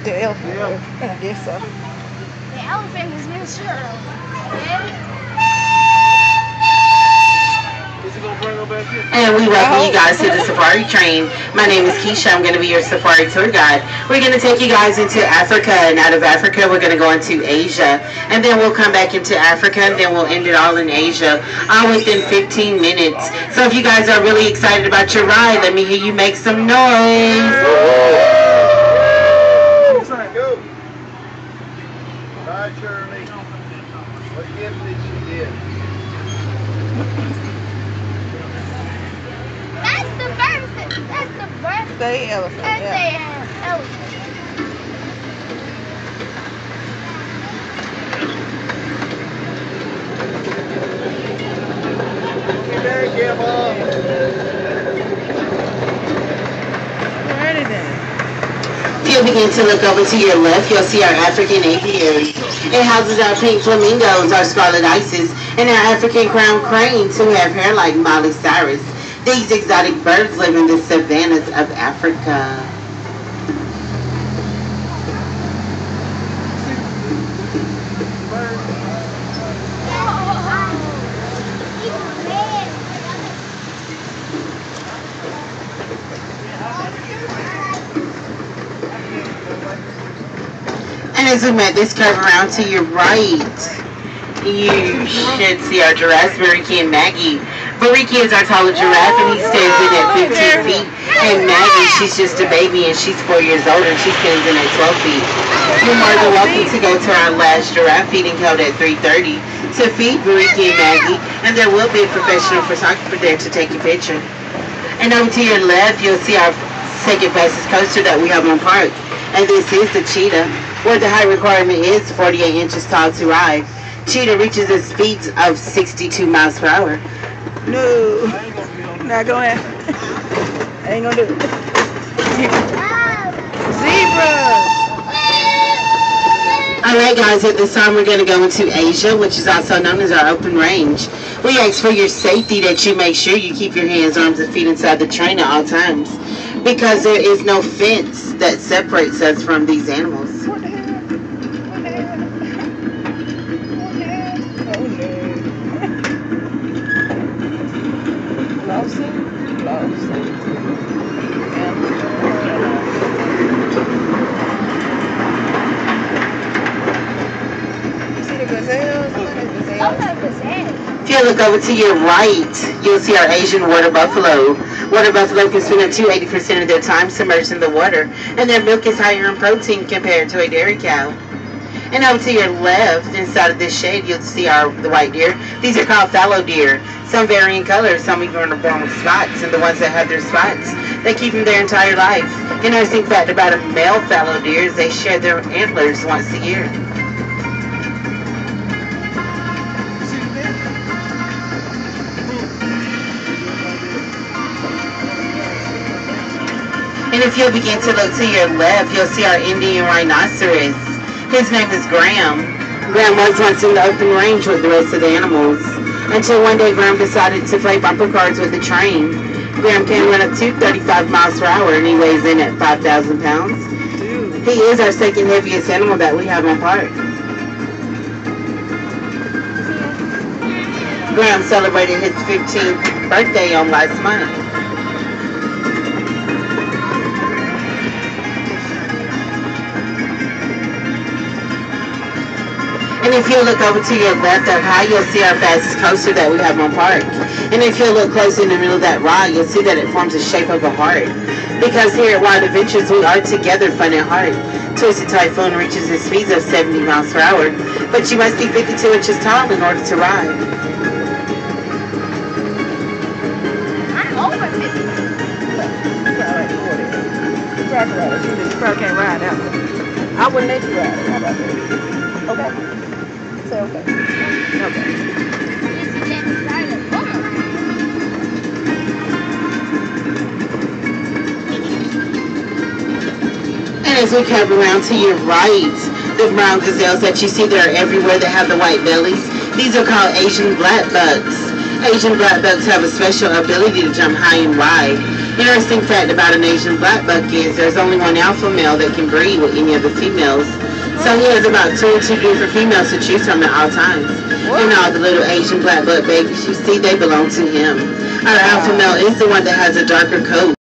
The elephant. I guess so. The elephant is Miss Shirley. And we welcome you guys to the safari train. My name is Keisha. I'm going to be your safari tour guide. We're going to take you guys into Africa, and out of Africa we're going to go into Asia, and then we'll come back into Africa, and then we'll end it all in Asia, all within 15 minutes. So if you guys are really excited about your ride, let me hear you make some noise. Go. Bye, Shirley. What gift did she get? That's the Birthday elephant. birthday Yeah. elephant. Get back here, Mom. Ready then. If you begin to look over to your left, you'll see our African apiary. It houses our pink flamingos, our scarlet ices, and our African crown cranes who have hair like Miley Cyrus. These exotic birds live in the savannas of Africa. And as we make this curve around to your right, you should see our giraffes, Mariki and Maggie. Mariki is our taller giraffe, and he stands in at 15 feet. And Maggie, she's just a baby, and she's 4 years old, and she stands in at 12 feet. You're more than welcome to go to our last giraffe feeding held at 3:30 to feed Mariki and Maggie, and there will be a professional photographer there to take your picture. And over to your left, you'll see our second fastest coaster that we have on park, and this is the Cheetah, where the height requirement is 48 inches tall to ride. Cheetah reaches a speed of 62 miles per hour. No. Not going to happen. I ain't going to do it. Zebra. Alright guys, at this time we're going to go into Asia, which is also known as our open range. We ask for your safety that you make sure you keep your hands, arms, and feet inside the train at all times, because there is no fence that separates us from these animals. What the hell? What the hell? What the hell? Oh no. Lawson? You see the gazelles? Look at the gazelles. If you look over to your right, you'll see our Asian water buffalo. Water buffalo can spend up to 80% of their time submerged in the water, and their milk is higher in protein compared to a dairy cow. And over to your left, inside of this shade, you'll see the white deer. These are called fallow deer. Some vary in color, some even are born with spots, and the ones that have their spots, they keep them their entire life. And I think fact about a male fallow deer is they shed their antlers once a year. And if you'll begin to look to your left, you'll see our Indian rhinoceros. His name is Graham. Graham was once in the open range with the rest of the animals, until one day Graham decided to play bumper cars with the train. Graham can run up to 35 miles per hour, and he weighs in at 5,000 pounds. He is our second heaviest animal that we have on park. Graham celebrated his 15th birthday on last month. And if you look over to your left up high, you'll see our fastest coaster that we have on park. And if you look close in the middle of that ride, you'll see that it forms the shape of a heart. Because here at Wild Adventures, we are together, fun and heart. Twisted Typhoon reaches the speeds of 70 miles per hour, but you must be 52 inches tall in order to ride. I'm over 50. You probably can't ride that one. I wouldn't let you ride it. How about that? Okay. Say okay. Okay. And as we come around to your right, the brown gazelles that you see that are everywhere that have the white bellies, these are called Asian black bucks. Asian black bucks have a special ability to jump high and wide. Interesting fact about an Asian black buck is there's only one alpha male that can breed with any of the females. So he has about 2 or 2 different females to choose from at all times. And all the little Asian black buck babies you see, they belong to him. Our alpha male is the one that has a darker coat.